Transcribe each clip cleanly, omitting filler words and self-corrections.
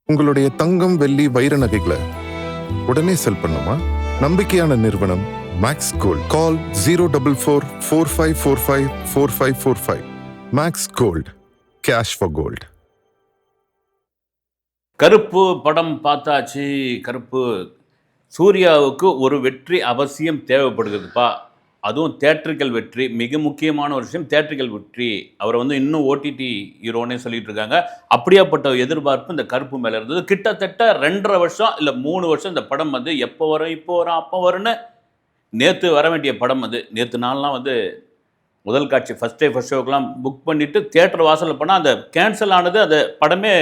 உங்களுடைய தங்கம், வெள்ளி, வைர நகைகளை உடனே செல் பண்ணுமா? நம்பிக்கையான நிறுவனம் Max Gold. Call 04445454545. Max Gold, cash for gold. கருப்பு படம் பார்த்தாச்சு. கருப்பு சூர்யாவுக்கு ஒரு வெற்றி அவசியம் தேவைப்படுகிறதுப்பா. அதுவும் தேட்ரிக்கல் வெற்றி. மிக முக்கியமான ஒரு விஷயம் தேட்ரிக்கல் வெற்றி. அவரை இன்னும் ஓடிடி ஹீரோனே சொல்லிட்டு இருக்காங்க. அப்படியாப்பட்ட எதிர்பார்ப்பு இந்த கருப்பு மேலே இருந்தது. கிட்டத்தட்ட 2.5 வருஷம் இல்லை 3 வருஷம் இந்த படம் எப்போ வரும், இப்போ வரும், அப்போ வரும்னு நேற்று வர வேண்டிய படம் நேற்று நாள்லாம் முதல் காட்சி ஃபஸ்ட் டே ஃபஸ்ட் ஷோக்கெலாம் புக் பண்ணிவிட்டு தியேட்டர் வாசலில் போனால் அந்த கேன்சல் ஆனது, அந்த படமே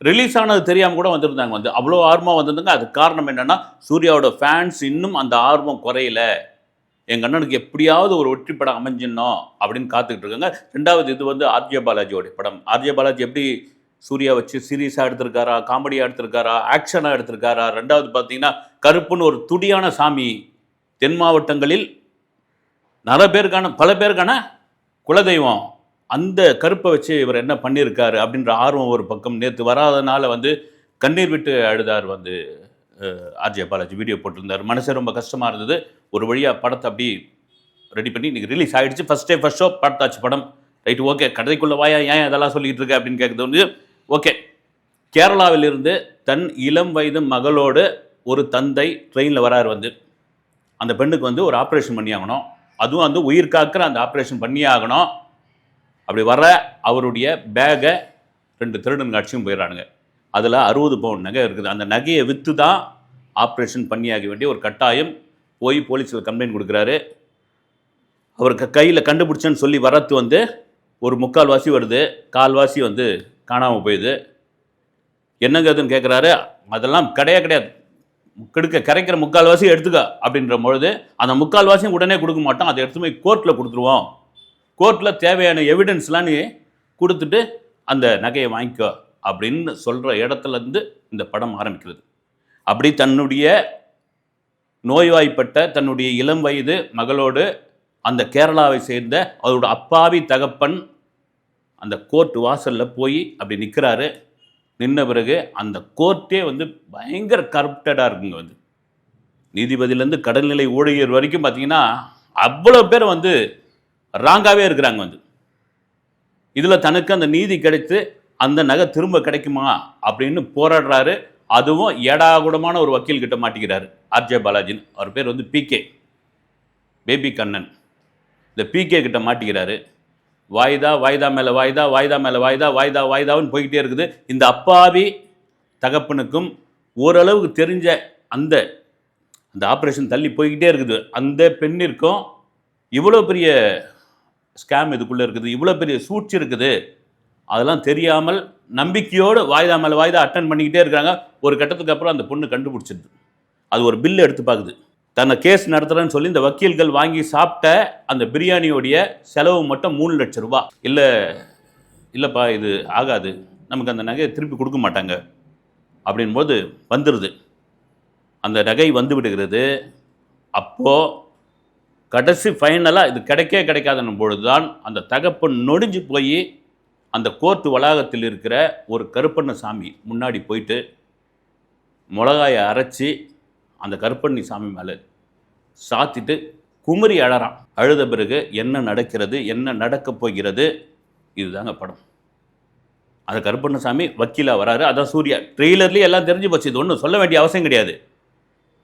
ரிலீஸ் ஆனது தெரியாமல் கூட வந்திருந்தாங்க. அவ்வளோ ஆர்வமாக வந்திருந்தாங்க. அதுக்கு காரணம் என்னென்னா, சூர்யாவோட ஃபேன்ஸ் இன்னும் அந்த ஆர்வம் குறையல, எங்கள் அண்ணனுக்கு எப்படியாவது ஒரு வெற்றி படம் அமைஞ்சிடணும் அப்படின்னு காத்துக்கிட்டு இருக்காங்க. ரெண்டாவது இது ஆர்ஜே பாலாஜியோடைய படம். ஆர்ஜே பாலாஜி எப்படி சூர்யா வச்சு சீரியஸாக எடுத்திருக்காரா, காமெடியாக எடுத்திருக்காரா, ஆக்ஷனாக எடுத்திருக்காரா? ரெண்டாவது பார்த்தீங்கன்னா, கருப்புன்னு ஒரு துடியான சாமி தென் மாவட்டங்களில் பல பேருக்கான குலதெய்வம். அந்த கருப்பை வச்சு இவர் என்ன பண்ணியிருக்காரு அப்படின்ற ஆர்வம் ஒரு பக்கம். நேற்று வராதனால கண்ணீர் விட்டு அழுதார் ஆர்ஜே பாலாஜி. வீடியோ போட்டிருந்தார். மனசு ரொம்ப கஷ்டமாக இருந்தது. ஒரு வழியாக படத்தை அப்படி ரெடி பண்ணி இன்றைக்கி ரிலீஸ் ஆகிடுச்சு. ஃபஸ்ட் டே ஃபஸ்ட் ஷோ பார்த்தாச்சு படம். Right, okay. கதைக்குள்ளே வாயா, ஏன் அதெல்லாம் சொல்லிகிட்டு இருக்க அப்படின்னு கேட்குறது ஓகே. கேரளாவிலிருந்து தன் இளம் வயது மகளோடு ஒரு தந்தை ட்ரெயினில் வரார். அந்த பெண்ணுக்கு ஒரு ஆப்ரேஷன் பண்ணி ஆகணும். அதுவும் உயிர் காக்கிற அந்த ஆப்ரேஷன் பண்ணியே ஆகணும். அப்படி வர அவருடைய பேகை 2 திருடன் காட்சியும் போயிடறானுங்க. அதில் 60 பவுன் நகை இருக்குது. அந்த நகையை விற்று தான் ஆப்ரேஷன் பண்ணியாக வேண்டிய ஒரு கட்டாயம். போய் போலீஸில் கம்ப்ளைண்ட் கொடுக்குறாரு. அவருக்கு கையில் கண்டுபிடிச்சேன்னு சொல்லி வரத்து ஒரு 3/4 வாசி வருது, 1/4 வாசி காணாமல் போயிடுது. என்னங்க அதுன்னு கேட்குறாரு. அதெல்லாம் கிடையாது, கரைக்கிற 3/4 வாசி எடுத்துக்க அப்படின்ற பொழுது அந்த 3/4 வாசியும் உடனே கொடுக்க மாட்டோம், அதை எடுத்து போய் கோர்ட்டில் கொடுத்துருவோம், கோர்ட்டில் தேவையான எவிடன்ஸ்லாம் நீ கொடுத்துட்டு அந்த நகையை வாங்கிக்கோ அப்படின்னு சொல்கிற இடத்துலேருந்து இந்த படம் ஆரம்பிக்கிறது. அப்படி தன்னுடைய நோய்வாய்ப்பட்ட தன்னுடைய இளம் வயது மகளோடு அந்த கேரளாவை சேர்ந்த அவரோட அப்பாவி தகப்பன் அந்த கோர்ட் வாசலில் போய் அப்படி நிற்கிறாரு. நின்ன பிறகு அந்த கோர்ட்டே பயங்கர கரப்டடாக இருக்குங்க. நீதிபதியிலேருந்து கடல்நிலை ஊழியர் வரைக்கும் பார்த்தீங்கன்னா அவ்வளோ பேர் ராங்காகவே இருக்கிறாங்க. இதில் தனக்கு அந்த நீதி கிடைத்து அந்த நகை திரும்ப கிடைக்குமா அப்படின்னு போராடுறாரு. அதுவும் ஏடாகுடமான ஒரு வக்கீல் கிட்ட மாட்டிக்கிறாரு. ஆர்ஜே பாலாஜின்னு அவர் பேர் பிகே, பேபி கண்ணன். இந்த பிகே கிட்ட மாட்டிக்கிறாரு. வாய்தா வாய்தா மேலே வாய்தா, வாய்தா மேலே வாய்தா, வாய்தா வாய்தான்னு போய்கிட்டே இருக்குது. இந்த அப்பாவி தகப்பனுக்கும் ஓரளவுக்கு தெரிஞ்ச அந்த ஆப்ரேஷன் தள்ளி போய்கிட்டே இருக்குது. அந்த பெண்ணிற்கும் இவ்வளோ பெரிய ஸ்கேம் இதுக்குள்ளே இருக்குது, இவ்வளோ பெரிய சூழ்ச்சி இருக்குது, அதெல்லாம் தெரியாமல் நம்பிக்கையோடு வாய்தா மேலே வாய்தா அட்டன் பண்ணிக்கிட்டே இருக்காங்க. ஒரு கட்டத்துக்கு அப்புறம் அந்த பொண்ணு கண்டுபிடிச்சிடுது. அது ஒரு பில்லு எடுத்து பார்க்குது. தன்னை கேஸ் நடத்துகிறேன்னு சொல்லி இந்த வக்கீல்கள் வாங்கி சாப்பிட்ட அந்த பிரியாணியோடைய செலவு மட்டும் 3 லட்சம் ரூபா. இல்லைப்பா இது ஆகாது, நமக்கு அந்த நகையை திருப்பி கொடுக்க மாட்டாங்க அப்படின்போது வந்துடுது. அந்த நகை விடுகிறது. அப்போது கடைசி ஃபைனலாக இது கிடைக்காதுன்னும் பொழுது தான் அந்த தகப்பன் நொடிஞ்சு போய் அந்த கோர்ட்டு வளாகத்தில் இருக்கிற ஒரு கருப்பண்ண சாமி முன்னாடி போயிட்டு மிளகாயை அரைச்சி அந்த கருப்பண்ணி சாமி மேலே சாத்திட்டு குமரி அழறான். அழுத பிறகு என்ன நடக்கிறது, என்ன நடக்கப் போகிறது, இதுதாங்க படம். அந்த கருப்பண்ண சாமி வக்கீலாக வராரு. அதான் சூர்யா. ட்ரெய்லர்லேயே எல்லாம் தெரிஞ்சு போச்சு, இது ஒன்றும் சொல்ல வேண்டிய அவசியம் கிடையாது.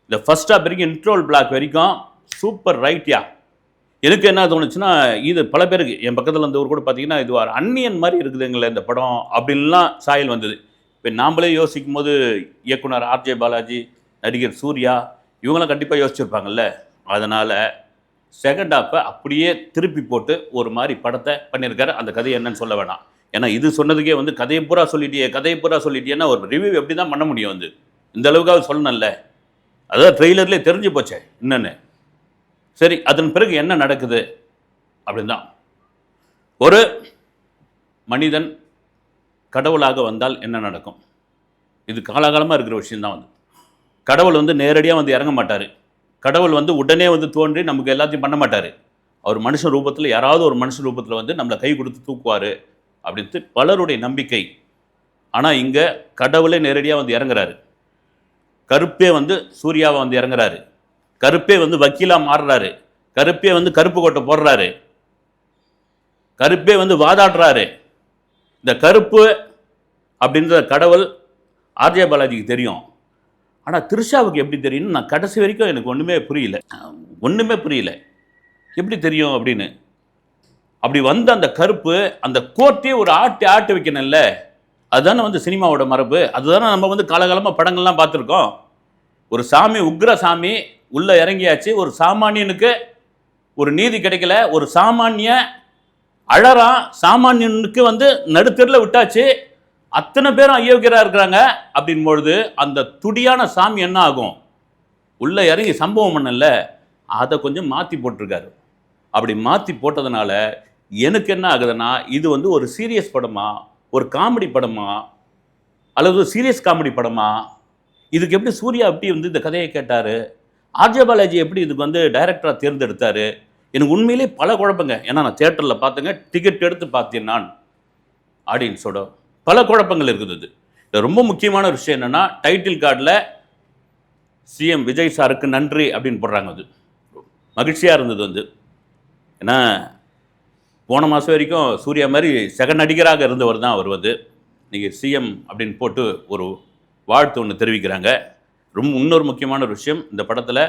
இந்த ஃபர்ஸ்ட் ஹாஃப் வரைக்கும் இன்ட்ரோல் பிளாக் வரைக்கும் சூப்பர் ரைட்யா. எனக்கு என்ன தோணுச்சுன்னா, இது பல பேருக்கு என் பக்கத்தில் இருந்தவர் கூட பார்த்தீங்கன்னா இது ஒரு அந்நியன் மாதிரி இருக்குதுங்களே இந்த படம் அப்படின்லாம் சாயல் வந்தது. இப்போ நாம்ளே யோசிக்கும் போது இயக்குனர் ஆர்ஜே பாலாஜி, நடிகர் சூர்யா இவங்களாம் கண்டிப்பாக யோசிச்சிருப்பாங்கல்ல. அதனால் செகண்ட் ஹாஃபை அப்படியே திருப்பி போட்டு ஒரு மாதிரி படத்தை பண்ணியிருக்காரு. அந்த கதை என்னன்னு சொல்ல வேணாம், ஏன்னா இது சொன்னதுக்கே கதையை பூரா சொல்லிட்டியேன்னா ஒரு ரிவ்யூ எப்படி தான் பண்ண முடியும்? இந்த அளவுக்காக சொல்லணும்ல. அதான் ட்ரெய்லர்லேயே தெரிஞ்சு போச்சே என்னென்னு. சரி, அதன் பிறகு என்ன நடக்குது அப்படின்னு தான். ஒரு மனிதன் கடவுளாக வந்தால் என்ன நடக்கும்? இது காலகாலமாக இருக்கிற விஷயம்தான். கடவுள் நேரடியாக இறங்க மாட்டார். கடவுள் உடனே தோன்றி நமக்கு எல்லாத்தையும் பண்ண மாட்டார். அவர் மனுஷ ரூபத்தில், யாராவது ஒரு மனுஷ ரூபத்தில் நம்மளை கை கொடுத்து தூக்குவார் அப்படின்ட்டு பலருடைய நம்பிக்கை. ஆனால் இங்கே கடவுளே நேரடியாக வந்து இறங்குறாரு. கருப்பே வந்து சூர்யாவை வந்து இறங்குறாரு. கருப்பே வந்து வக்கீலாக மாறுறாரு. கருப்பே வந்து கருப்பு கோட்டை போடுறாரு. கருப்பே வந்து வாதாடுறாரு. இந்த கருப்பு அப்படின்ற கடவுள் ஆர்ஜே பாலாஜிக்கு தெரியும். ஆனால் த்ரிஷாவுக்கு எப்படி தெரியும்னு நான் கடைசி வரைக்கும் எனக்கு ஒன்றுமே புரியல. எப்படி தெரியும் அப்படின்னு. அப்படி வந்த அந்த கருப்பு அந்த கோர்ட்டே ஒரு ஆட்டு வைக்கணும்ல. அதுதானே வந்து சினிமாவோட மரபு. அதுதானே நம்ம வந்து காலகாலமாக படங்கள்லாம் பார்த்துருக்கோம். ஒரு சாமி, உக்ர சாமி உள்ளே இறங்கியாச்சு. ஒரு சாமானியனுக்கு ஒரு நீதி கிடைக்கல. ஒரு சாமானிய அழறான். சாமானியனுக்கு வந்து நடுத்தரில் விட்டாச்சு. அத்தனை பேரும் அயோக்கியராக இருக்கிறாங்க. அப்படின் பொழுது அந்த துடியான சாமி என்ன ஆகும்? உள்ளே இறங்கி சம்பவம் பண்ணல, அதை கொஞ்சம் மாற்றி போட்டிருக்காரு. அப்படி மாற்றி போட்டதுனால எனக்கு என்ன ஆகுதுன்னா, இது வந்து ஒரு சீரியஸ் படமா, ஒரு காமெடி படமா, அல்லது சீரியஸ் காமெடி படமா? இதுக்கு எப்படி சூர்யா எப்படி வந்து இந்த கதையை கேட்டார்? ஆர்ஜே பாலாஜி எப்படி இதுக்கு வந்து டைரக்டராக தேர்ந்தெடுத்தார்? எனக்கு உண்மையிலே பல குழப்பங்க. ஏன்னா நான் தியேட்டரில் பார்த்தேங்க, டிக்கெட் எடுத்து பார்த்தேன். நான் ஆடியன்ஸோட பல குழப்பங்கள் இருக்குது. இது ரொம்ப முக்கியமான விஷயம் என்னென்னா, டைட்டில் கார்டில் சிஎம் விஜய் சாருக்கு நன்றி அப்படின்னு போடுறாங்க. அது மகிழ்ச்சியாக இருந்தது வந்து. ஏன்னா போன மாதம் வரைக்கும் சூர்யா மாதிரி சக நடிகராக இருந்தவர் தான் அவர் வந்து. நீங்கள் சிஎம் அப்படின்னு போட்டு ஒரு வாழ்த்து ஒன்று தெரிவிக்கிறாங்க. இன்னொரு முக்கியமான ஒரு விஷயம், இந்த படத்தில்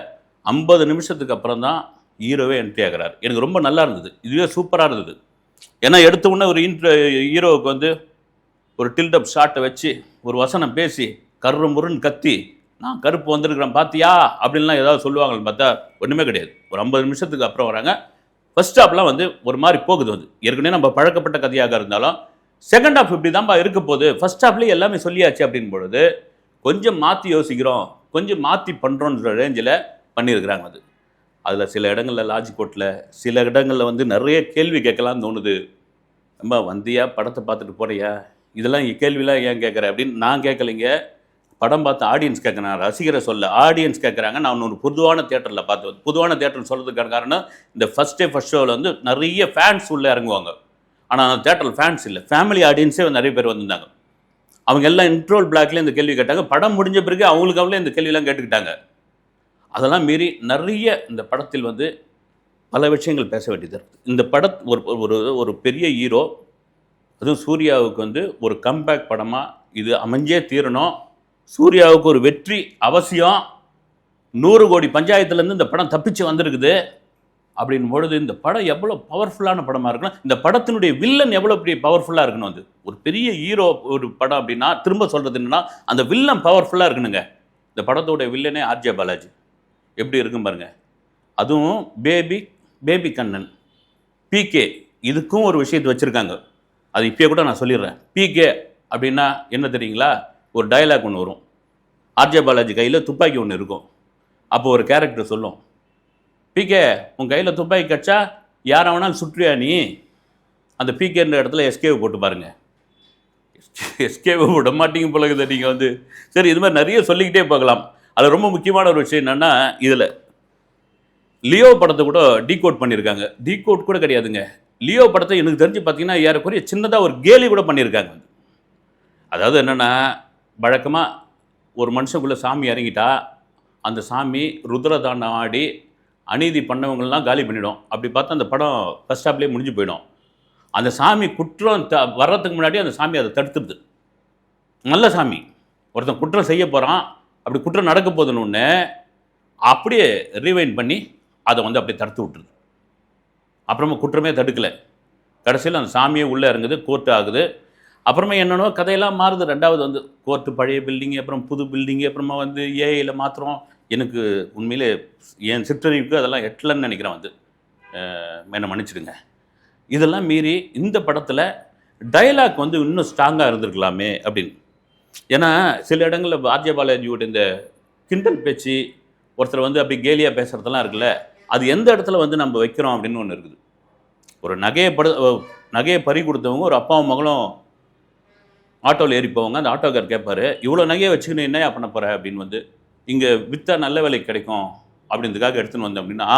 50 நிமிஷத்துக்கு அப்புறம் தான் ஹீரோவே என்ட்ரி ஆகிறார். எனக்கு ரொம்ப நல்லா இருந்தது. இதுவே சூப்பராக இருந்தது. ஏன்னா எடுத்த உடனே ஒரு ஹீரோவுக்கு வந்து ஒரு டில்டப் ஷாட்டை வச்சு ஒரு வசனம் பேசி கரு முருன்னு கத்தி, நான் கருப்பு வந்திருக்கிறேன் பார்த்தியா அப்படின்லாம் ஏதாவது சொல்லுவாங்கன்னு பார்த்தா ஒன்றுமே கிடையாது. ஒரு 50 நிமிஷத்துக்கு அப்புறம் வராங்க. ஃபர்ஸ்ட் ஹாஃப்லாம் வந்து ஒரு மாதிரி போகுது. வந்து ஏற்கனவே நம்ம பழக்கப்பட்ட கதையாக இருந்தாலும் செகண்ட் ஹாஃப் இப்படி தான்ப்பா இருக்க போகுது. ஃபர்ஸ்ட் ஹாஃப்லேயே எல்லாமே சொல்லியாச்சு அப்படின் பொழுது கொஞ்சம் மாற்றி யோசிக்கிறோம், கொஞ்சம் மாற்றி பண்ணுறோன்ற ரேஞ்சில் பண்ணியிருக்கிறாங்க. அதில் சில இடங்களில் லாஜிக் கோட்டில், சில இடங்களில் வந்து நிறைய கேள்வி கேட்கலான்னு தோணுது. ரொம்ப வந்தியா படத்தை பார்த்துட்டு போறியா, இதெல்லாம் கேள்விலாம் ஏன் கேட்குற அப்படின்னு நான் கேட்கலைங்க. படம் பார்த்து ஆடியன்ஸ் கேட்குறேன், ரசிகரை சொல்ல ஆடியன்ஸ் கேட்குறாங்க. நான் ஒரு பொதுவான தேட்டரில் பார்த்தேன். பொதுவான தேட்டர்னு சொல்கிறதுக்கான காரணம், இந்த ஃபஸ்ட் ஷோவில் வந்து நிறைய ஃபேன்ஸ் உள்ளே இறங்குவாங்க. ஆனால் அந்த தேட்டரில் ஃபேன்ஸ் இல்லை, ஃபேமிலி ஆடியன்ஸே நிறைய பேர் வந்திருந்தாங்க. அவங்க எல்லாம் இன்ட்ரோல் பிளாக்லேயே இந்த கேள்வி கேட்டாங்க. படம் முடிஞ்ச பிறகு அவங்களே இந்த கேள்வியெல்லாம் கேட்டுக்கிட்டாங்க. அதெல்லாம் மீறி நிறைய இந்த படத்தில் வந்து பல விஷயங்கள் பேச வேண்டியது இருக்குது. இந்த ஒரு பெரிய ஹீரோ, அதுவும் சூர்யாவுக்கு வந்து ஒரு கம்பேக் படமாக இது அமைஞ்சே தீரணும். சூர்யாவுக்கு ஒரு வெற்றி அவசியம். 100 கோடி பஞ்சாயத்துலேருந்து இந்த படம் தப்பிச்சு வந்திருக்குது. அப்படின் பொழுது இந்த படம் எவ்வளோ பவர்ஃபுல்லான படமாக இருக்கணும். இந்த படத்தினுடைய வில்லன் எவ்வளோ பெரிய பவர்ஃபுல்லாக இருக்கணும். அது ஒரு பெரிய ஹீரோ ஒரு படம் அப்படின்னா திரும்ப சொல்கிறது என்னென்னா, அந்த வில்லன் பவர்ஃபுல்லாக இருக்கணுங்க. இந்த படத்தோட வில்லனே ஆர்ஜே பாலாஜி எப்படி இருக்கும் பாருங்க. அதுவும் பேபி கண்ணன் பிகே, இதுக்கும் ஒரு விஷயத்தை வச்சுருக்காங்க. அது இப்போயே கூட நான் சொல்லிடுறேன். பிகே அப்படின்னா என்ன தெரியுங்களா? ஒரு டயலாக் ஒன்று வரும். ஆர்ஜே பாலாஜி கையில் துப்பாக்கி ஒன்று இருக்கும். அப்போது ஒரு கேரக்டர் சொல்லும், பிகே உன் கையில் துப்பாக்கி கட்சா யாரை வேணாலும் சுற்றுவியா நீ? அந்த பிகேன்ற இடத்துல எஸ்கேவை போட்டு பாருங்கள். எஸ்கேவை விட மாட்டீங்க போலகுது நீங்கள் வந்து. சரி, இது மாதிரி நிறைய சொல்லிக்கிட்டே போகலாம். அது ரொம்ப முக்கியமான ஒரு விஷயம் என்னென்னா, இதில் லியோ படத்தை கூட டீகோட் பண்ணியிருக்காங்க. டீகோட் கூட கிடையாதுங்க. லியோ படத்தை எனக்கு தெரிஞ்சு பார்த்தீங்கன்னா ஏறக்குறைய சின்னதாக ஒரு கேலி கூட பண்ணியிருக்காங்க. அதாவது என்னென்னா, வழக்கமாக ஒரு மனுஷனுக்குள்ளே சாமி இறங்கிட்டா அந்த சாமி ருத்ரதாண்டம் ஆடி அநீதி பண்ணவங்கள்லாம் காலி பண்ணிடும். அப்படி பார்த்தா அந்த படம் ஃபர்ஸ்ட் ஹாப்லேயே முடிஞ்சு போயிடும். அந்த சாமி குற்றம் வர்றதுக்கு முன்னாடி அந்த சாமி அதை தடுத்துடுது. நல்ல சாமி ஒருத்தன் குற்றம் செய்ய போகிறான், அப்படி குற்றம் நடக்க போதுன்னு ஒன்று அப்படியே ரீவைண்ட் பண்ணி அதை வந்து அப்படியே தடுத்து விட்டுருது. அப்புறமா குற்றமே தடுக்கலை. கடைசியில் அந்த சாமியே உள்ளே இறங்குது, கோர்ட்டு ஆகுது. அப்புறமா என்னென்னோ கதையெல்லாம் மாறுது. ரெண்டாவது வந்து கோர்ட்டு பழைய பில்டிங்கு, அப்புறம் புது பில்டிங்கு, அப்புறமா வந்து ஏஐயில் மாத்திரம். எனக்கு உண்மையிலே என் சிற்றறிவுக்கு அதெல்லாம் எட்டலன்னு நினைக்கிறேன். வந்து என்னை மன்னிச்சிடுங்க. இதெல்லாம் மீறி இந்த படத்தில் டைலாக் வந்து இன்னும் ஸ்ட்ராங்காக இருந்திருக்கலாமே அப்படின்னு. ஏன்னா சில இடங்களில் ஆர்ஜே பாலாஜியோட இந்த கிண்டல் பேச்சு, ஒருத்தர் வந்து அப்படி கேலியாக பேசுகிறதெல்லாம் இருக்குல்ல, அது எந்த இடத்துல வந்து நம்ம வைக்கிறோம் அப்படின்னு ஒன்று இருக்குது. ஒரு நகையை பறி கொடுத்தவங்க ஒரு அப்பாவும் மகளும் ஆட்டோவில் ஏறி போவாங்க. அந்த ஆட்டோக்கார் கேட்பார், இவ்வளோ நகையை வச்சுக்கின்னு என்னையா பண்ண போகிற அப்படின்னு. வந்து இங்கே விற்றா நல்ல வேலைக்கு கிடைக்கும் அப்படின்றதுக்காக எடுத்துன்னு வந்தேன் அப்படின்னா,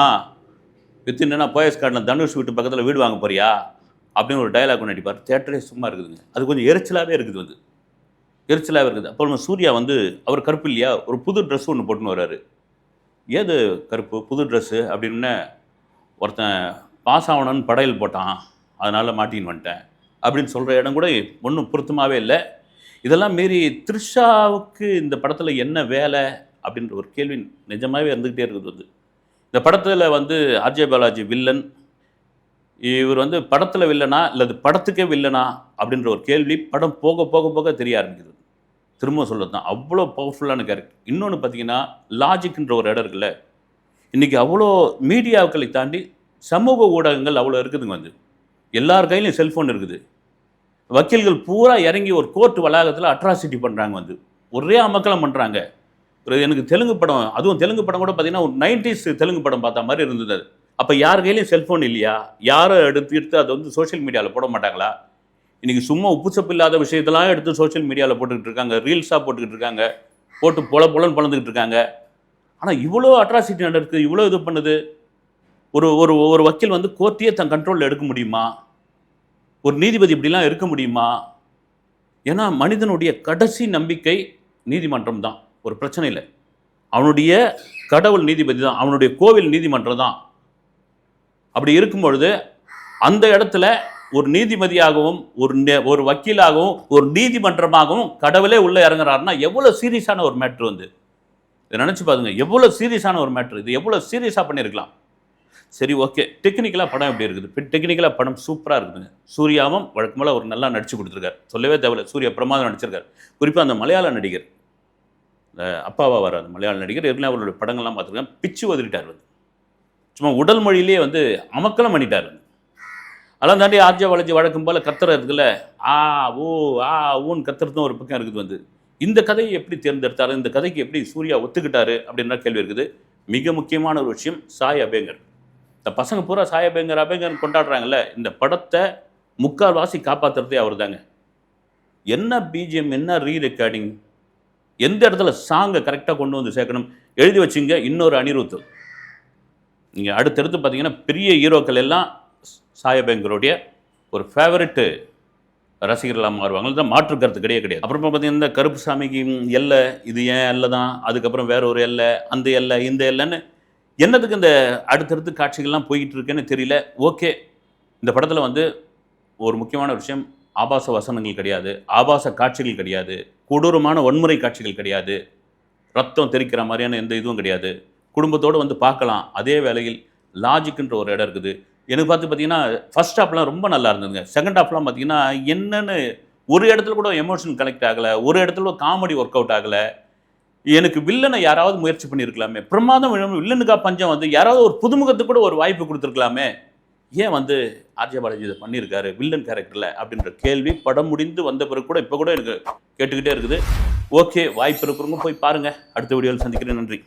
விற்றுன்னா போயஸ் கார்டில் தனுஷ் வீட்டு பக்கத்தில் வீடு வாங்க போறியா அப்படின்னு ஒரு டைலாக் ஒன்று அடிப்பார். தேட்டரே சும்மா இருக்குதுங்க. அது கொஞ்சம் எரிச்சலாகவே இருக்குது. வந்து எரிச்சலாக இருக்குது. அப்புறம் சூர்யா வந்து அவர் கருப்பு இல்லையா, ஒரு புது ட்ரெஸ் ஒன்று போட்டுன்னு வர்றாரு. ஏது கருப்பு புது ட்ரெஸ்ஸு அப்படின்னு, ஒருத்தன் பாஸ் ஆகணும்னு படையல் போட்டான், அதனால் மாட்டின்னு வந்துட்டேன் அப்படின்னு சொல்கிற இடம் கூட ஒன்றும் பொருத்தமாகவே இல்லை. இதெல்லாம் மீறி த்ரிஷாவுக்கு இந்த படத்தில் என்ன வேலை அப்படின்ற ஒரு கேள்வி நிஜமாகவே இருந்துக்கிட்டே இருக்குது. வந்து இந்த படத்தில் வந்து ஆர்ஜே பாலாஜி வில்லன், இவர் வந்து படத்தில் வில்லனா இல்லை படத்துக்கே வில்லனா அப்படின்ற ஒரு கேள்வி படம் போக போக போக தெரிய ஆரம்பிக்குது. திரும்ப சொல்கிறது தான், அவ்வளோ பவர்ஃபுல்லான கேரக்டர். இன்னொன்று பார்த்தீங்கன்னா, லாஜிக்ன்ற ஒரு இடம் இருக்குல்ல, இன்றைக்கி அவ்வளோ மீடியாக்களை தாண்டி சமூக ஊடகங்கள் அவ்வளோ இருக்குதுங்க. வந்து எல்லார் கையிலையும் செல்ஃபோன் இருக்குது. வக்கீல்கள் பூரா இறங்கி ஒரு கோர்ட் வளாகத்தில் அட்ராசிட்டி பண்ணுறாங்க. வந்து ஒரே அமக்கலம் பண்ணுறாங்க. ஒரு எனக்கு தெலுங்கு படம், அதுவும் தெலுங்கு படம் கூட பார்த்தீங்கன்னா ஒரு 90s தெலுங்கு படம் பார்த்த மாதிரி இருந்தது. அது அப்போ யார் கையிலையும் செல்ஃபோன் இல்லையா? யாரும் எடுத்து அதை வந்து சோஷியல் மீடியாவில் போட மாட்டாங்களா? இன்றைக்கி சும்மா உப்புச்சப்பு இல்லாத விஷயத்தெல்லாம் எடுத்து சோஷியல் மீடியாவில் போட்டுக்கிட்டு இருக்காங்க, ரீல்ஸாக போட்டுக்கிட்டு இருக்காங்க, போட்டு பொலன்னு பழந்துக்கிட்டு இருக்காங்க. ஆனால் இவ்வளோ அட்ராசிட்டி நடக்குது, இவ்வளோ இது பண்ணுது. ஒரு ஒரு ஒரு வக்கீல் வந்து கோர்ட்டையே தன் கண்ட்ரோலில் எடுக்க முடியுமா? ஒரு நீதிபதி இப்படிலாம் இருக்க முடியுமா? ஏன்னா மனிதனுடைய கடைசி நம்பிக்கை நீதிமன்றம் தான். ஒரு பிரச்சனை இல்லை, அவனுடைய கடவுள் நீதிபதி தான், அவனுடைய கோவில் நீதிமன்றம் தான். அப்படி இருக்கும் பொழுது அந்த இடத்துல ஒரு நீதிபதியாகவும் ஒரு வக்கீலாகவும் ஒரு நீதிமன்றமாகவும் கடவுளே உள்ளே இறங்குறாருன்னா எவ்வளோ சீரியஸான ஒரு மேட்ரு. வந்து இதை நினச்சி பாருங்க, எவ்வளோ சீரியஸான ஒரு மேட்ரு. இது எவ்வளோ சீரியஸாக பண்ணியிருக்கலாம். சரி, ஓகே, டெக்னிக்கலாக படம் எப்படி இருக்குது? டெக்னிக்கலாக படம் சூப்பராக இருக்குதுங்க. சூர்யாவும் வழக்கம்போல் ஒரு நல்லா நடிச்சு கொடுத்துருக்காரு, சொல்லவே தேவையில்லை. சூர்யா பிரமாதம் நடிச்சிருக்காரு. குறிப்பாக அந்த மலையாள நடிகர், இந்த அப்பாவா வர அந்த மலையாள நடிகர், ஏற்கனவே அவருடைய படங்கள்லாம் பார்த்துருக்கேன். பிச்சு உதறிட்டார். வந்து சும்மா உடல் மொழியிலே வந்து அமக்கலம் பண்ணிட்டார். அதெல்லாம் தாண்டி ஆர்ஜே பாலாஜி வழக்கம் போல் கத்துறதுக்குள்ள ஆ ஓ ஆ ஊன்னு கத்துறதும் ஒரு பக்கம் இருக்குது. வந்து இந்த கதையை எப்படி தேர்ந்தெடுத்தாரு, இந்த கதைக்கு எப்படி சூர்யா ஒத்துக்கிட்டாரு அப்படின்ற கேள்வி இருக்குது. மிக முக்கியமான ஒரு விஷயம், சாய் அபேங்கர். இந்த பசங்க பூரா சாய் அபேங்கர் கொண்டாடுறாங்கல்ல, இந்த படத்தை முக்கால்வாசி காப்பாற்றுறதே அவர் தாங்க. என்ன பிஜிஎம், என்ன ரெக்கார்டிங், எந்த இடத்துல சாங்கை கரெக்டாக கொண்டு வந்து சேர்க்கணும், எழுதி வச்சுங்க. இன்னொரு அனிருத், நீங்கள் அடுத்தடுத்து பார்த்தீங்கன்னா பெரிய ஹீரோக்கள் எல்லாம் சாய் அபேங்கருடைய ஒரு ஃபேவரெட்டு ரசிகர்களாக மாறுவாங்க. தான் மாற்று கருத்து கிடையாது. அப்புறமா பார்த்தீங்கன்னா இந்த கருப்பு சாமிக்கு எல்லை, இது ஏன் எல்லை தான், அதுக்கப்புறம் வேற ஒரு எல்லை, அந்த எல்லை, இந்த எல்லைன்னு என்னதுக்கு இந்த அடுத்தடுத்து காட்சிகள்லாம் போய்கிட்டு இருக்குன்னு தெரியல. ஓகே, இந்த படத்தில் வந்து ஒரு முக்கியமான விஷயம், ஆபாச வசனங்கள் கிடையாது, ஆபாச காட்சிகள் கிடையாது, கொடூரமான வன்முறை காட்சிகள் கிடையாது, ரத்தம் தெறிக்கிற மாதிரியான எந்த இதுவும் கிடையாது. குடும்பத்தோடு வந்து பார்க்கலாம். அதே வேளையில் லாஜிக்ன்ற ஒரு இடம் இருக்குது. எனக்கு பார்த்தீங்கன்னா ஃபர்ஸ்ட் ஹாஃப்லாம் ரொம்ப நல்லா இருந்ததுங்க. செகண்ட் ஹாஃப்லாம் பார்த்தீங்கன்னா என்னென்னு ஒரு இடத்துல கூட எமோஷன் கனெக்ட் ஆகலை, ஒரு இடத்துல காமெடி ஒர்க் அவுட் ஆகலை. எனக்கு வில்லனை யாராவது முயற்சி பண்ணியிருக்கலாமே, பிரமாதம் வில்லனுக்கா பஞ்சம், வந்து யாராவது ஒரு புதுமுகத்துக்கு கூட ஒரு வாய்ப்பு கொடுத்துருக்கலாமே, ஏன் வந்து ஆர்ஜே பாலாஜி இதை பண்ணியிருக்காரு வில்லன் கேரக்டரில் அப்படின்ற கேள்வி படம் முடிந்து வந்த பிறகு கூட இப்போ கூட எனக்கு கேட்டுக்கிட்டே இருக்குது. ஓகே, வாய்ப்பு இருக்கிறவங்க போய் பாருங்கள். அடுத்த வீடியோவில் சந்திக்கிறேன். நன்றி.